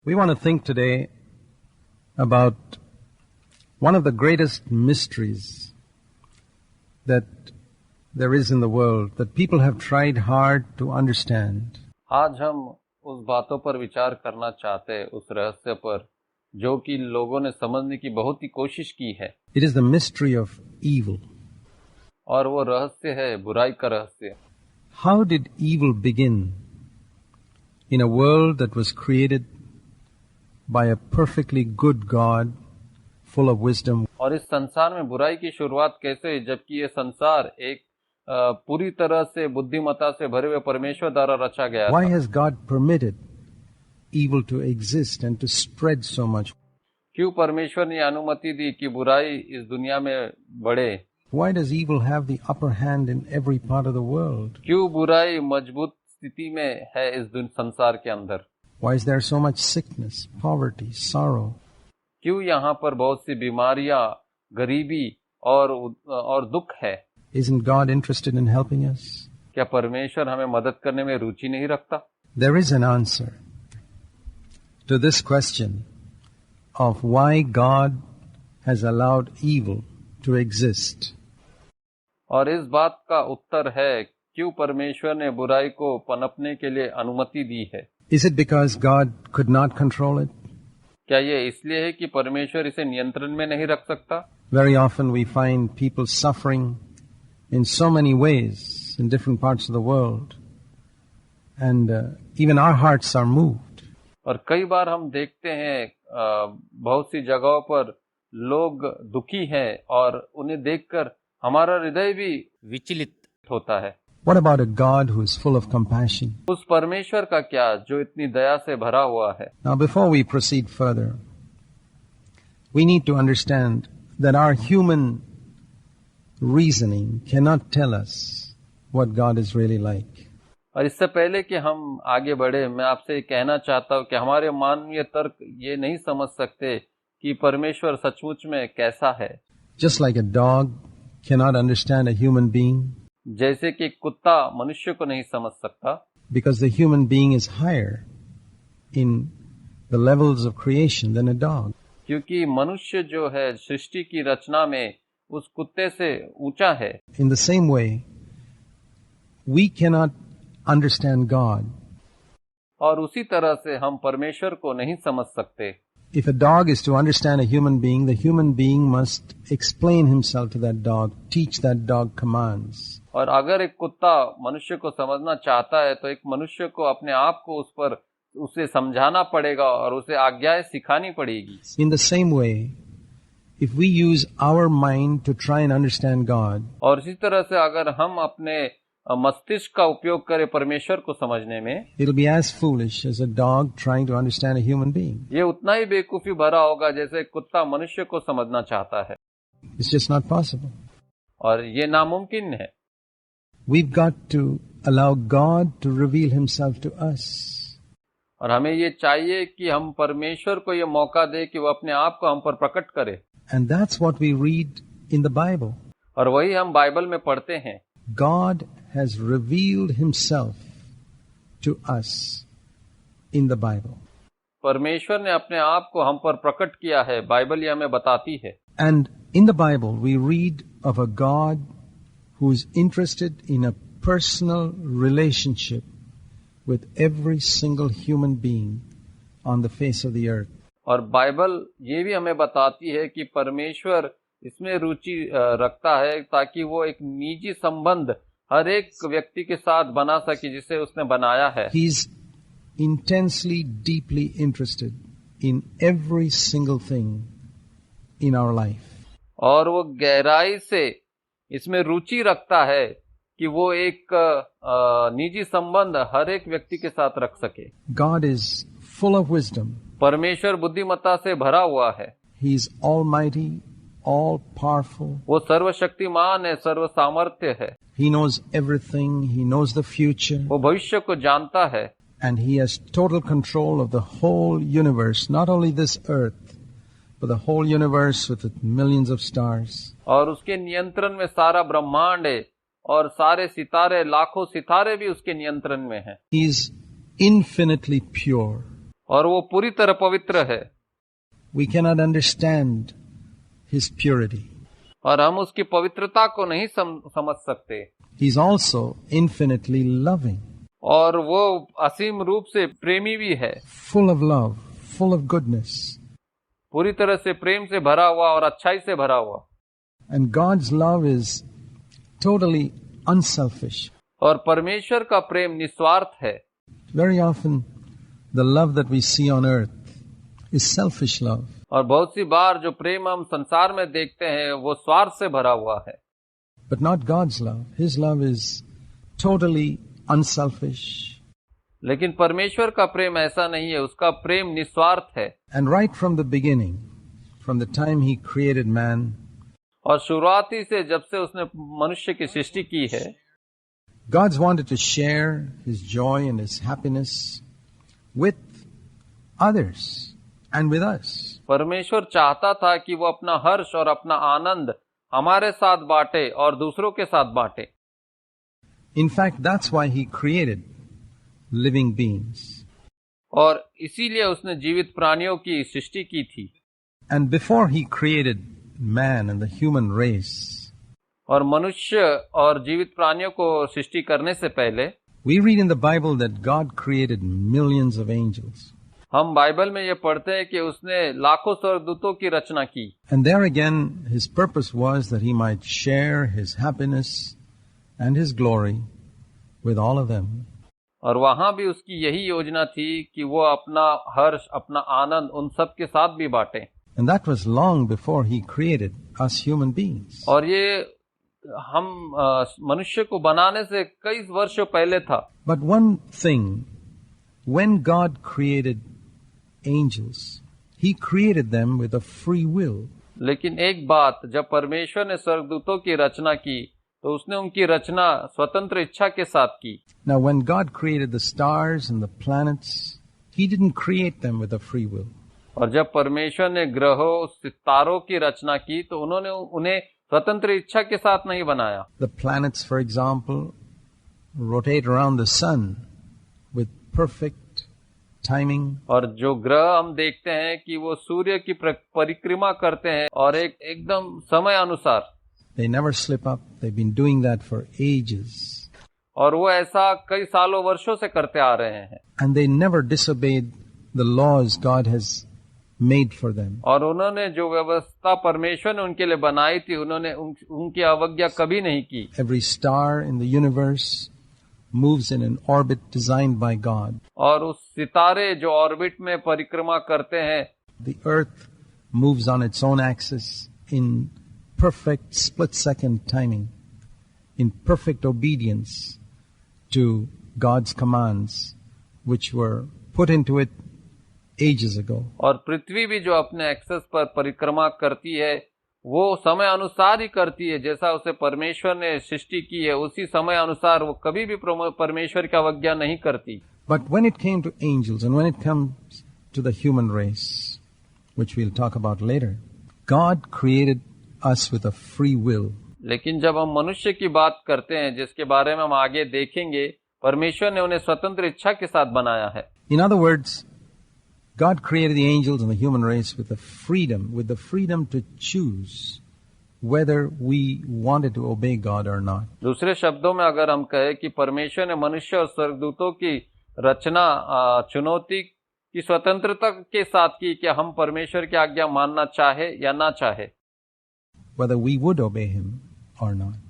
We want to think today about one of the greatest mysteries that there is in the world, that people have tried hard to understand. आज हम उस बातों पर विचार करना चाहते हैं, उस रहस्य पर जो कि लोगों ने समझने की बहुत ही कोशिश की है. It is the mystery of evil. और वो रहस्य है बुराई का रहस्य. How did evil begin in a world that was created by a perfectly good God, full of wisdom? और इस संसार में बुराई की शुरुआत कैसे हुई, जबकि ये संसार एक पूरी तरह से बुद्धिमत्ता से भरे हुए परमेश्वर द्वारा रचा गया Why था. has God permitted evil to exist and to spread so much? क्यों परमेश्वर ने अनुमति दी कि बुराई इस दुनिया में बढ़े? Why does evil have the upper hand in every part of the world? क्यों बुराई मजबूत स्थिति में है इस संसार के अंदर? Why is there so much sickness, poverty, sorrow? क्यों यहाँ पर बहुत सी बीमारियां, गरीबी और दुख है? Isn't God interested in helping us? क्या परमेश्वर हमें मदद करने में रुचि नहीं रखता? There is an answer to this question of why God has allowed evil to exist. और इस बात का उत्तर है क्यों परमेश्वर ने बुराई को पनपने के लिए अनुमति दी है. Is it because God could not control it? क्या ये इसलिए है कि परमेश्वर इसे नियंत्रण में नहीं रख सकता? Very often we find people suffering in so many ways in different parts of the world, and even our hearts are moved. और कई बार हम देखते हैं बहुत सी जगहों पर लोग दुखी हैं और उन्हें देखकर हमारा हृदय भी विचलित होता है. What about a God who is full of compassion? उस परमेश्वर का क्या जो इतनी दया से भरा हुआ है. Now, before we proceed further, we need to understand that our human reasoning cannot tell us what God is really like. और इससे पहले कि हम आगे बढ़े, मैं आपसे कहना चाहता हूँ कि हमारे मानवीय तर्क ये नहीं समझ सकते कि परमेश्वर सचमुच में कैसा है. Just like a dog cannot understand a human being, जैसे कि कुत्ता मनुष्य को नहीं समझ सकता, because the human being is higher in the levels of creation than a dog. क्योंकि मनुष्य जो है सृष्टि की रचना में उस कुत्ते से ऊंचा है. In the same way, we cannot understand God. और उसी तरह से हम परमेश्वर को नहीं समझ सकते. If a dog is to understand a human being, the human being must explain himself to that dog, teach that dog commands. और अगर एक कुत्ता मनुष्य को समझना चाहता है तो एक मनुष्य को अपने आप को उसे समझाना पड़ेगा और उसे आज्ञाएं सिखानी पड़ेगी. In the same way, if we use our mind to try and understand God, और इसी तरह से अगर हम अपने मस्तिष्क का उपयोग करें परमेश्वर को समझने में, it'll be as foolish as a dog trying to understand a human being. ये उतना ही बेवकूफी भरा होगा जैसे एक कुत्ता मनुष्य को समझना चाहता है. It's just not possible. और ये नामुमकिन है. We've got to allow God to reveal himself to us. और हमें ये चाहिए कि हम परमेश्वर को ये मौका दे कि वो अपने आप को हम पर प्रकट करे. And that's what we read in the Bible. और वही हम बाइबल में पढ़ते हैं. God has revealed himself to us in the Bible. परमेश्वर ने अपने आप को हम पर प्रकट किया है, बाइबल ये हमें बताती है. And in the Bible we read of a God who is interested in a personal relationship with every single human being on the face of the earth. और बाइबल ये भी हमें बताती है कि परमेश्वर इसमें रुचि रखता है ताकि वो एक निजी संबंध हर एक व्यक्ति के साथ बना सके जिसे उसने बनाया है. He is intensely, deeply interested in every single thing in our life. और वो गहराई से इसमें रुचि रखता है कि वो एक निजी संबंध हर एक व्यक्ति के साथ रख सके. God is full of wisdom. परमेश्वर बुद्धिमत्ता से भरा हुआ है. He is almighty, all powerful. वो सर्वशक्तिमान है, सर्व सामर्थ्य है. He knows everything. He knows the future. वो भविष्य को जानता है. And he has total control of the whole universe, not only this earth, but the whole universe with its millions of stars. और उसके नियंत्रण में सारा ब्रह्मांड है और सारे सितारे, लाखों सितारे भी उसके नियंत्रण में हैं. He is infinitely pure. और वो पूरी तरह पवित्र है। We cannot understand his purity. और हम उसकी पवित्रता को नहीं समझ सकते। He's also infinitely loving. और वो असीम रूप से प्रेमी भी है, full of love, full of goodness. पूरी तरह से प्रेम से भरा हुआ और अच्छाई से भरा हुआ। And God's love is totally unselfish. और परमेश्वर का प्रेम निस्वार्थ है। Very often the love that we see on earth is selfish love. और बहुत सी बार जो प्रेम हम संसार में देखते हैं वो स्वार्थ से भरा हुआ है। But not God's love. His love is totally unselfish. लेकिन परमेश्वर का प्रेम ऐसा नहीं है, उसका प्रेम निस्वार्थ है। And right from the beginning, from the time he created man, और शुरुआती से जब से उसने मनुष्य की सृष्टि की है, God's wanted to share his joy and his happiness with others and with us. परमेश्वर चाहता था कि वो अपना हर्ष और अपना आनंद हमारे साथ बांटे और दूसरों के साथ बांटे। In fact, that's why he created living beings. और इसीलिए उसने जीवित प्राणियों की सृष्टि की थी। And before he created man and the human race, और मनुष्य और जीवित प्राणियों को सृष्टि करने से पहले we read in the Bible that God created millions of angels. हम बाइबल में ये पढ़ते हैं कि उसने लाखों स्वर्गदूतों की रचना की। And there again, his purpose was that he might share his happiness and his glory with all of them. और वहां भी उसकी यही योजना थी कि वो अपना हर्ष, अपना आनंद उन सब के साथ भी बांटे। And that was long before he created us human beings. और ये हम मनुष्य को बनाने से कई वर्षों पहले था। But one thing, when God created angels, he created them with a free will. लेकिन एक बात, जब परमेश्वर ने स्वर्गदूतों की रचना की तो उसने उनकी रचना स्वतंत्र इच्छा के साथ की। Now when God created the stars and the planets, he didn't create them with a free will. और जब परमेश्वर ने ग्रहों, सितारों की रचना की तो उन्होंने उन्हें स्वतंत्र इच्छा के साथ नहीं बनाया। The planets, for example, rotate around the sun with perfect timing. और जो ग्रह हम देखते हैं कि वो सूर्य की परिक्रमा करते हैं और एकदम समय अनुसार। They never slip up. They've been doing that for ages. और वो ऐसा कई सालों वर्षों से करते आ रहे हैं। And they never disobeyed the laws God has made for them. और उन्होंने जो व्यवस्था परमेश्वर ने उनके लिए बनाई थी, उन्होंने उनकी अवज्ञा कभी नहीं की। Every star in the universe moves in an orbit designed by God. और उस सितारे जो ऑर्बिट में परिक्रमा करते हैं, The earth moves on its own axis in perfect split-second timing, in perfect obedience to God's commands, which were put into it ages ago. और पृथ्वी भी जो अपने एक्सेस पर परिक्रमा करती है वो समय अनुसार ही करती है, जैसा उसे परमेश्वर ने सृष्टि की है उसी समय अनुसार, वो कभी भी परमेश्वर की अवज्ञा नहीं करती। But when it came to angels and when it comes to the human race, which we'll talk about later, God created us with a free will. लेकिन जब हम मनुष्य की बात करते हैं, जिसके बारे में हम आगे देखेंगे, परमेश्वर ने उन्हें स्वतंत्र इच्छा के साथ बनाया है। In other words, God created the angels and the human race with the freedom to choose whether we wanted to obey God or not. दूसरे शब्दों में अगर हम कहें कि परमेश्वर ने मनुष्य और स्वर्गदूतों की रचना चुनौती की स्वतंत्रता के साथ की कि हम परमेश्वर की आज्ञा मानना चाहे या ना चाहे, whether we would obey him or not.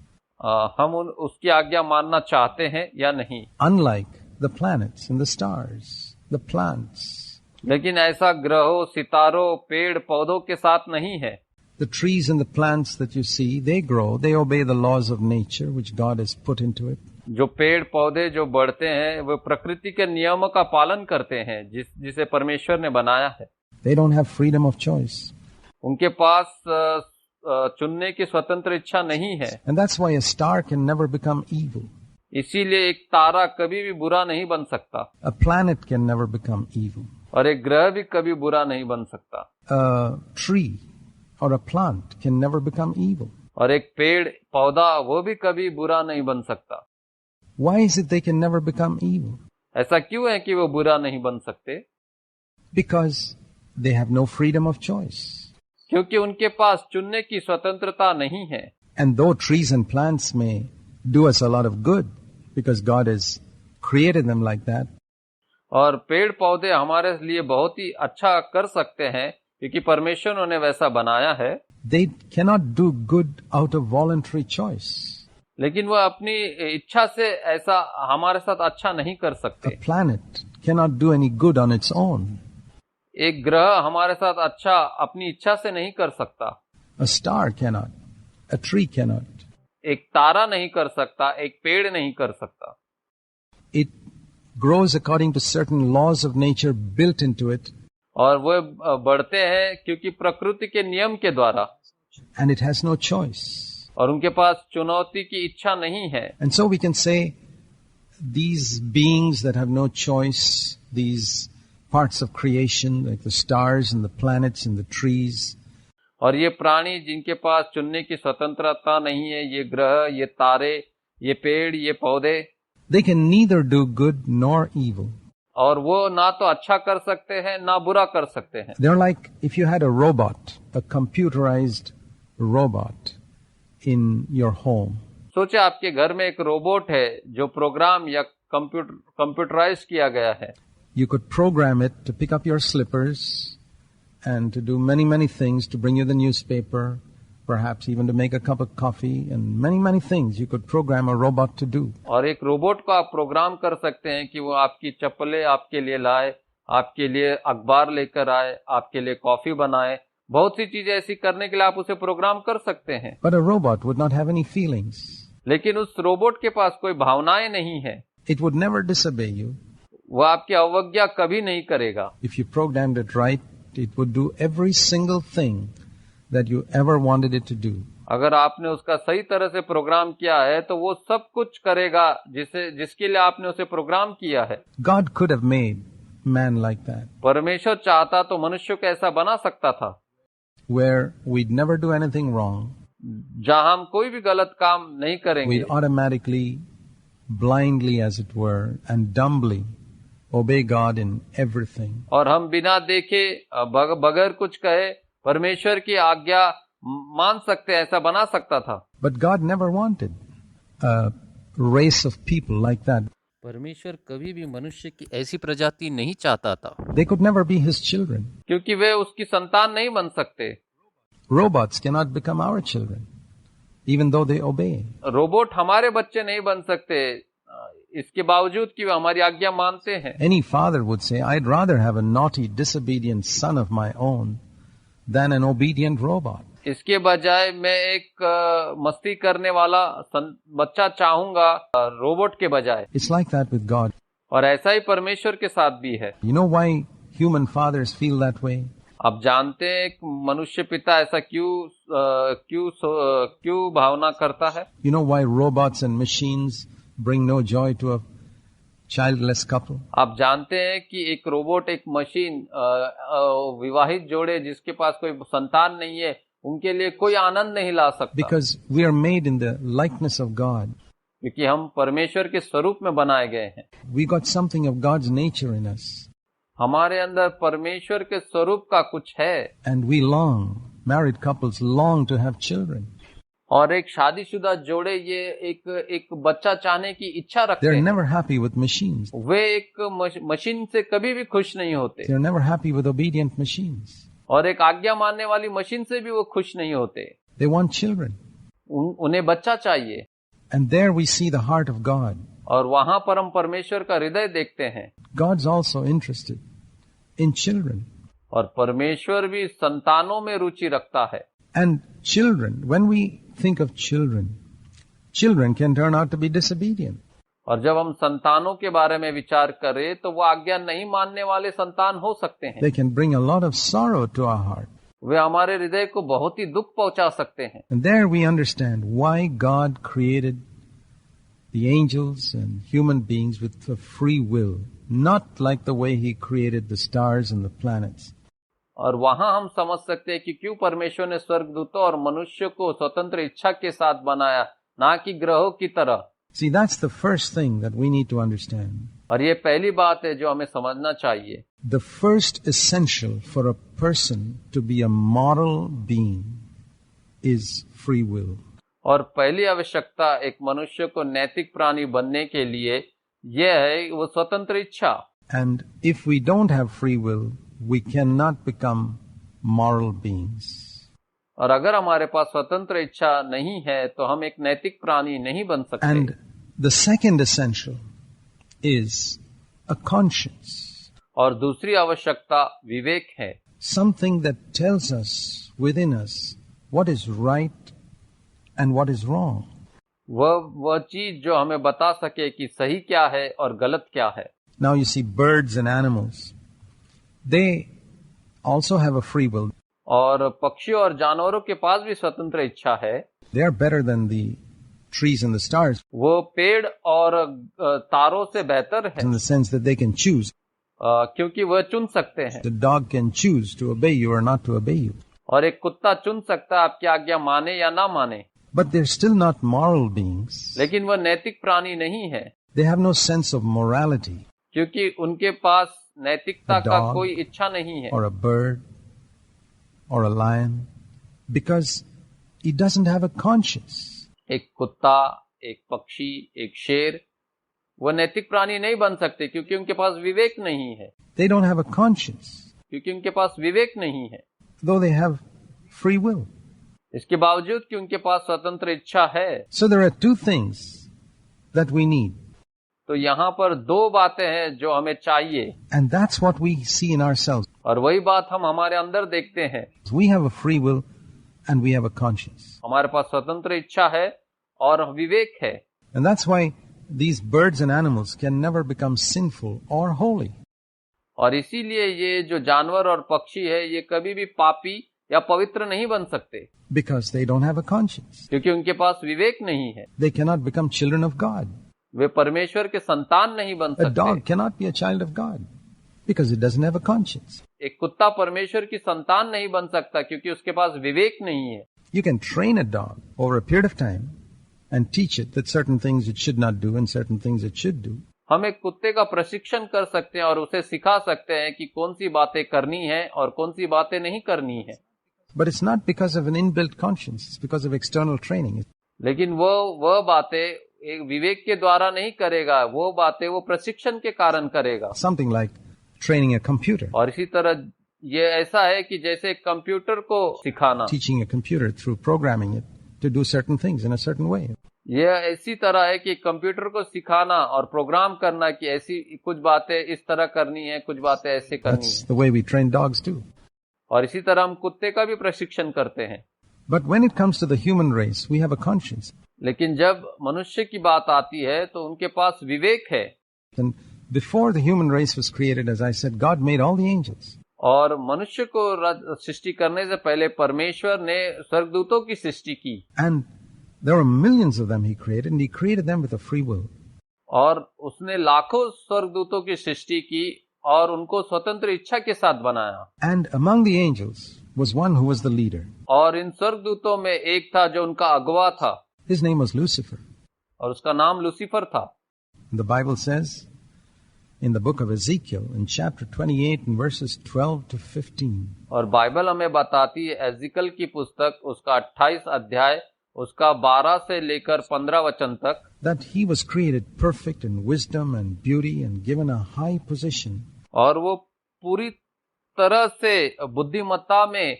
हम उसकी आज्ञा मानना चाहते हैं या नहीं। Unlike the planets and the stars, the plants, लेकिन ऐसा ग्रहों, सितारों, पेड़ पौधों के साथ नहीं है। the trees and the plants that you see, they grow, they obey the laws of nature which God has put into it. जो पेड़ पौधे जो बढ़ते हैं वो प्रकृति के नियमों का पालन करते हैं जिसे परमेश्वर ने बनाया है। They don't have freedom of choice. उनके पास चुनने की स्वतंत्र इच्छा नहीं है। And that's why a star can never become evil. इसीलिए एक तारा कभी भी बुरा नहीं बन सकता। A planet can never become evil. और एक ग्रह भी कभी बुरा नहीं बन सकता। A tree or a plant can never become evil. और एक पेड़ पौधा वो भी कभी बुरा नहीं बन सकता। Why is it they can never become evil? ऐसा क्यों है कि वो बुरा नहीं बन सकते? Because they have no freedom of choice. क्योंकि उनके पास चुनने की स्वतंत्रता नहीं है। And though trees and plants may do us a lot of good, because God has created them like that, और पेड़ पौधे हमारे लिए बहुत ही अच्छा कर सकते हैं क्योंकि परमेश्वर ने उन्हें वैसा बनाया है, they cannot do good out of voluntary choice. लेकिन वह अपनी इच्छा से ऐसा हमारे साथ अच्छा नहीं कर सकते। A planet cannot do any good on its own. एक ग्रह हमारे साथ अच्छा अपनी इच्छा से नहीं कर सकता। A star cannot. A tree cannot. एक तारा नहीं कर सकता, एक पेड़ नहीं कर सकता। It grows according to certain laws of nature built into it, और वह बढ़ते हैं क्योंकि प्रकृति के नियम के द्वारा, and it has no choice. और उनके पास चुनौती की इच्छा नहीं है। And so we can say these beings that have no choice, these parts of creation like the stars and the planets and the trees, और ये प्राणी जिनके पास चुनने की स्वतंत्रता नहीं है, ये ग्रह, ये तारे, ये पेड़, ये पौधे, they can neither do good nor evil. और वो ना तो अच्छा कर सकते हैं ना बुरा कर सकते हैं। They're like if you had a robot, a computerized robot in your home. सोचे आपके घर में एक रोबोट है जो प्रोग्राम या कंप्यूटराइज किया गया है। You could program it to pick up your slippers and to do many, many things, to bring you the newspaper, perhaps even to make a cup of coffee, and many, many things you could program a robot to do. और एक robot को आप programme कर सकते हैं कि वो आपकी चप्पलें आपके लिए लाए, आपके लिए अखबार लेकर आए, आपके लिए कॉफी बनाए, बहुत सी चीजें ऐसी करने के लिए आप उसे प्रोग्राम कर सकते हैं। But a robot would not have any feelings. लेकिन उस रोबोट के पास कोई भावनाएं नहीं है। It would never disobey you. वो आपकी अवज्ञा कभी नहीं करेगा। If you programmed it right, it would do every single thing that you ever wanted it to do. अगर आपने उसका सही तरह से प्रोग्राम किया है तो वो सब कुछ करेगा जिसके लिए आपने उसे प्रोग्राम किया है। God could have made man like that, परमेश्वर चाहता तो मनुष्य को ऐसा बना सकता था, where we'd never do anything wrong. जहां हम कोई भी गलत काम नहीं करेंगे, We'd automatically, blindly as it were, and dumbly obey God in everything. और हम बिना देखे बगैर कुछ कहे परमेश्वर की आज्ञा मान सकते, ऐसा बना सकता था। But God never wanted a race of people like that. परमेश्वर कभी भी मनुष्य की ऐसी प्रजाति नहीं चाहता था। They could never be His children. क्योंकि वे उसकी संतान नहीं बन सकते। Robots cannot become our children, even though they obey. Robot हमारे बच्चे नहीं बन सकते, इसके बावजूद कि वे हमारी आज्ञा मानते हैं। Any father would say, I'd rather have a naughty, disobedient son of my own than an obedient robot. इसके बजाय मैं एक मस्ती करने वाला बच्चा चाहूंगा रोबोट के बजाय। It's like that with God. और ऐसा ही परमेश्वर के साथ भी है। You know why human fathers feel that way? आप जानते हैं एक मनुष्य पिता ऐसा क्यों भावना करता है? You know why robots and machines bring no joy to a childless couple? आप जानते हैं कि एक रोबोट, एक मशीन, विवाहित जोड़े जिसके पास कोई संतान नहीं है, उनके लिए कोई आनंद नहीं ला सकता। Because we are made in the likeness of God. क्योंकि हम परमेश्वर के स्वरूप में बनाए गए हैं। We got something of God's nature in us. हमारे अंदर परमेश्वर के स्वरूप का कुछ है। And we long, married couples long to have children. और एक शादीशुदा जोड़े ये एक बच्चा चाहने की इच्छा रखते हैं। They're never happy with machines. वे एक मशीन से कभी भी खुश नहीं होते। They're never happy with obedient machines. और एक आज्ञा मानने वाली मशीन से भी वो खुश नहीं होते। They want children. उन्हें बच्चा चाहिए। And there we see the heart of God. और वहां पर हम परमेश्वर का हृदय देखते हैं। God's also interested in children. और परमेश्वर भी संतानों में रुचि रखता है। And children, when we think of children, children can turn out to be disobedient. और जब हम संतानों के बारे में विचार करें तो वो आज्ञा नहीं मानने वाले संतान हो सकते हैं। They can bring a lot of sorrow to our heart. वे हमारे हृदय को बहुत ही दुख पहुंचा सकते हैं। And there we understand why God created the angels and human beings with a free will, not like the way He created the stars and the planets. और वहां हम समझ सकते हैं कि क्यों परमेश्वर ने स्वर्गदूतों और मनुष्य को स्वतंत्र इच्छा के साथ बनाया, ना कि ग्रहों की तरह। See, that's the first thing that we need to understand. और ये पहली बात है जो हमें समझना चाहिए। The first essential for a person to be a moral being is free will. और पहली आवश्यकता एक मनुष्य को नैतिक प्राणी बनने के लिए यह है वो स्वतंत्र इच्छा। And if we don't have free will, we cannot become moral beings. और अगर हमारे पास स्वतंत्र इच्छा नहीं है तो हम एक नैतिक प्राणी नहीं बन सकते। And the second essential is a conscience. और दूसरी आवश्यकता विवेक है। Something that tells us within us what is right and what is wrong. वह चीज जो हमें बता सके कि सही क्या है और गलत क्या है। Now you see birds and animals. They also have a free will. और पक्षियों और जानवरों के पास भी स्वतंत्र इच्छा है। They are better than the trees and the stars. वो पेड़ और तारों से बेहतर है। In the sense that they can choose. क्योंकि वह चुन सकते हैं। The dog can choose to obey you or not to obey you. और एक कुत्ता चुन सकता है आपकी आज्ञा माने या ना माने। But they're still not moral beings. लेकिन वह नैतिक प्राणी नहीं है। They have no sense of morality. क्योंकि उनके पास नैतिकता का कोई इच्छा नहीं है। Or a bird or a lion, because it doesn't have a conscience. एक कुत्ता, एक पक्षी, एक शेर वह नैतिक प्राणी नहीं बन सकते क्योंकि उनके पास विवेक नहीं है। They don't have a conscience. क्योंकि उनके पास विवेक नहीं है। Though they have free will. इसके बावजूद कि उनके पास स्वतंत्र इच्छा है। So there are two things that we need. तो यहाँ पर दो बातें हैं जो हमें चाहिए। And that's what we see in ourselves. और वही बात हम हमारे अंदर देखते हैं। We have a free will and we have a conscience. हमारे पास स्वतंत्र इच्छा है और विवेक है। And that's why these birds and animals can never become sinful or holy. और इसीलिए ये जो जानवर और पक्षी है ये कभी भी पापी या पवित्र नहीं बन सकते। Because they don't have a conscience. क्योंकि उनके पास विवेक नहीं है। They cannot become children of God. वे परमेश्वर के संतान नहीं बन सकते। A dog cannot be a child of God because it doesn't have a conscience. एक कुत्ता परमेश्वर की संतान नहीं बन सकता क्योंकि उसके पास विवेक नहीं है। You can train a dog over a period of time and teach it that certain things it should not do and certain things it should do. हम एक कुत्ते का प्रशिक्षण कर सकते हैं और उसे सिखा सकते हैं कि कौन सी बातें करनी है और कौन सी बातें नहीं करनी है। But it's not because of an inbuilt conscience. It's because of external training. लेकिन वह बातें एक विवेक के द्वारा नहीं करेगा। वो बातें वो प्रशिक्षण के कारण करेगा। Something like training a computer. और इसी तरह ये ऐसा है कि जैसे कंप्यूटर को सिखाना। Teaching a computer through programming it to do certain things in a certain way. यह ऐसी तरह है कि कंप्यूटर को सिखाना और प्रोग्राम करना कि ऐसी कुछ बातें इस तरह करनी है, कुछ बातें ऐसे करनी है। That's the way we train dogs too. और इसी तरह हम कुत्ते का भी प्रशिक्षण करते हैं। But when it comes to the human race, we have a conscience. लेकिन जब मनुष्य की बात आती है तो उनके पास विवेक है। And before the human race was created, as I said, God made all the angels. और मनुष्य को सृष्टि करने से पहले परमेश्वर ने स्वर्गदूतों की सृष्टि की। And there were millions of them he created, and he created them with a free will. और उसने लाखों स्वर्गदूतों की सृष्टि की और उनको स्वतंत्र इच्छा के साथ बनाया। And among the angels was one who was the leader. और इन स्वर्गदूतों में एक था जो उनका अगुवा था। His name was Lucifer. और उसका नाम लूसीफर था। The Bible says in the book of Ezekiel in chapter 28 and verses 12 to 15. और बाइबल हमें बताती है एजिकल की पुस्तक उसका 28 अध्याय उसका 12 से लेकर 15 वचन तक that he was created perfect in wisdom and beauty and given a high position. और वो पूरी तरह से बुद्धिमत्ता में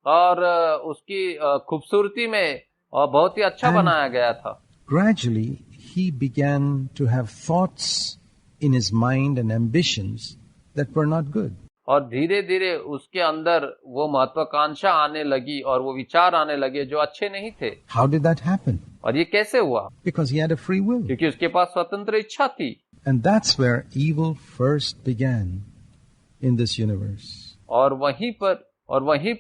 और उसकी खूबसूरती में और बहुत ही अच्छा बनाया गया था। Gradually he began to have thoughts in his mind and ambitions that were not good. और धीरे धीरे उसके अंदर वो महत्वाकांक्षा आने लगी और वो विचार आने लगे जो अच्छे नहीं थे। How did that happen? और ये कैसे हुआ? Because he had a free will. क्योंकि उसके पास स्वतंत्र इच्छा थी। And that's where evil first began in this universe. और वहीं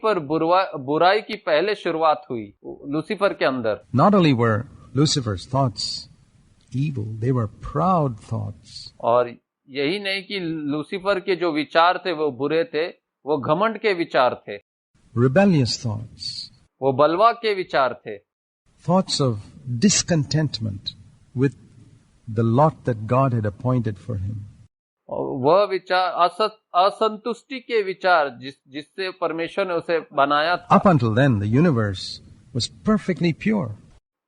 पर बुराई की पहले शुरुआत हुई लूसीफर के अंदर। Not only were Lucifer's thoughts evil, they were proud thoughts. और यही नहीं कि लूसीफर के जो विचार थे वो बुरे थे, वो घमंड के विचार थे। Rebellious thoughts. वो बलवा के विचार थे। Thoughts of discontentment with the lot that God had appointed for him. वह विचार असंतुष्टि के विचार जिससे परमेश्वर ने उसे बनाया था। Up until then, the universe was perfectly pure.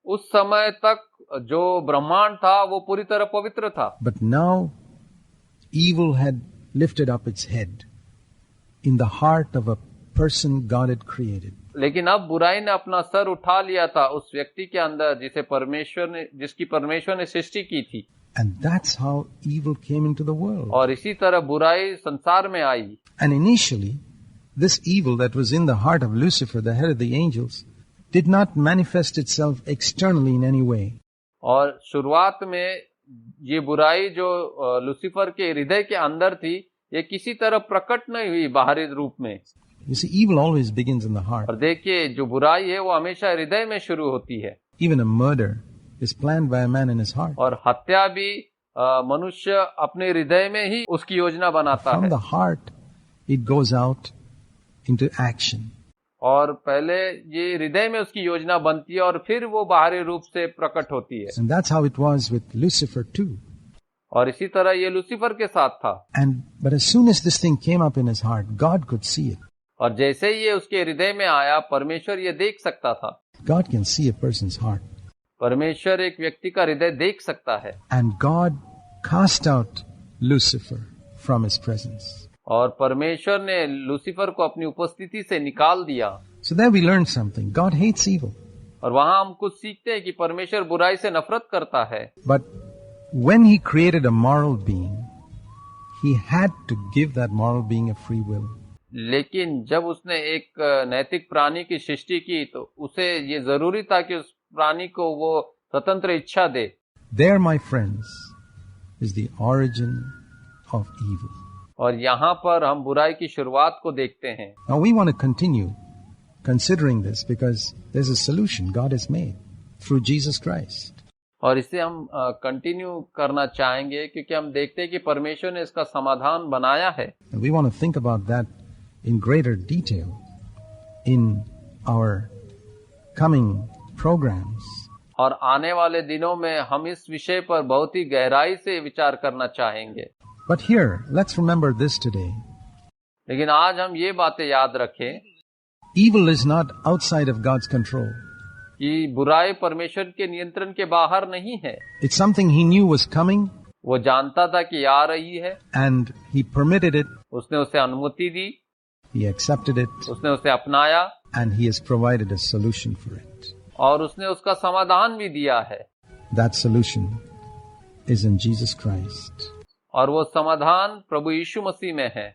उस समय तक जो ब्रह्मांड था वो पूरी तरह पवित्र था। But now, evil had lifted up its head in the heart of a person God had created. लेकिन अब बुराई ने अपना सर उठा लिया था उस व्यक्ति के अंदर जिसकी परमेश्वर ने सृष्टि की थी। And that's how evil came into the world. और इसी तरह बुराई संसार में आई। And initially, this evil that was in the heart of Lucifer, the head of the angels, did not manifest itself externally in any way. और शुरुआत में ये बुराई जो लूसीफर के हृदय के अंदर थी, ये किसी तरह प्रकट नहीं हुई बाहरी रूप में। You see, evil always begins in the heart. और देखिए, जो बुराई है वो हमेशा हृदय में शुरू होती है। Even a murder is planned by a man in his heart. और हत्या भी मनुष्य अपने हृदय में ही उसकी योजना बनाता है। From the heart, it goes out into action. और पहले ये हृदय में उसकी योजना बनती है और फिर वो बाहरी रूप से प्रकट होती है। And that's how it was with Lucifer too. और इसी तरह ये लूसीफर के साथ था। But as soon as this thing came up in his heart, God could see it. और जैसे ही ये उसके हृदय में आया, परमेश्वर ये देख सकता था। God can see a person's heart. परमेश्वर एक व्यक्ति का हृदय देख सकता है। And God cast out Lucifer from his presence. और परमेश्वर ने लूसीफर को अपनी उपस्थिति से निकाल दिया। So there we learn something. God hates evil. और वहां हम कुछ सीखते हैं कि परमेश्वर बुराई से नफरत करता है। But when he created a moral being, he had to give that moral being a free will. लेकिन जब उसने एक नैतिक प्राणी की सृष्टि की तो उसे ये जरूरी था कि उस प्राणी को वो स्वतंत्र इच्छा दे। There, my friends, is the origin of evil. और यहाँ पर हम बुराई की शुरुआत को देखते हैं। Now we want to continue considering this because there's a solution God has made through Jesus Christ. और इसे हम कंटिन्यू करना चाहेंगे क्योंकि हम देखते हैं कि परमेश्वर ने इसका समाधान बनाया है। And we want to think about that in greater detail in our coming programs. और आने वाले दिनों में हम इस विषय पर बहुत ही गहराई से विचार करना चाहेंगे। But here, let's remember this today. लेकिन आज हम ये बातें याद रखें, Evil is not outside of God's control. कि बुराई परमेश्वर के नियंत्रण के बाहर नहीं है। It's something he knew was coming. वो जानता था कि आ रही है। And he permitted it. उसने उसे अनुमति दी। He accepted it. उसने उसे अपनाया। And he has provided a solution for it. और उसने उसका समाधान भी दिया है। That solution is in Jesus Christ. और वो समाधान प्रभु यीशु मसीह में है।